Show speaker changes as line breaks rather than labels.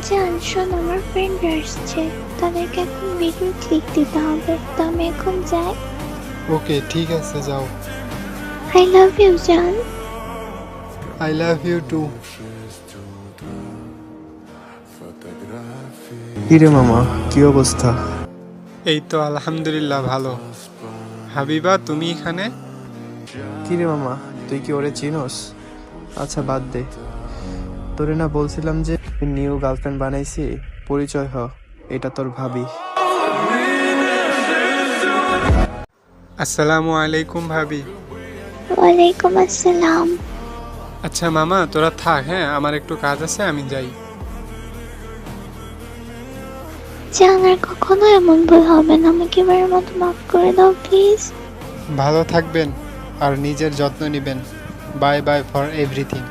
জান শোন, আমার ফ্রেন্ড আসছে, তাদেরকে এখন ভিডিও ক্লিক দিতে হবে, তো আমি এখন যাই।
ওকে, ঠিক আছে, যাও।
আই লাভ ইউ জান।
I love you too.
কিরে মামা, কি অবস্থা?
এই তো আলহামদুলিল্লাহ ভালো। হাবিবা, তুমি এখানে?
কিরে মামা, তুই কি ওরে চিনোস? আচ্ছা বাদ দে, তোরে না বলছিলাম যে নিউ গার্লফ্রেন্ড বানাইছি, পরিচয় হ, এটা তোর ভাবি।
আসসালামু আলাইকুম ভাবি।
ওয়ালাইকুম আসসালাম।
আচ্ছা মামা, তোরা থাক, হ্যাঁ, আমার একটু কাজ আছে, আমি যাই।
জান আর কখনো এমন ভুল হবে না, আমাকে এবারের মতো মাফ করে দাও প্লিজ।
ভালো থাকবেন আর নিজের যত্ন নেবেন। Bye bye for everything.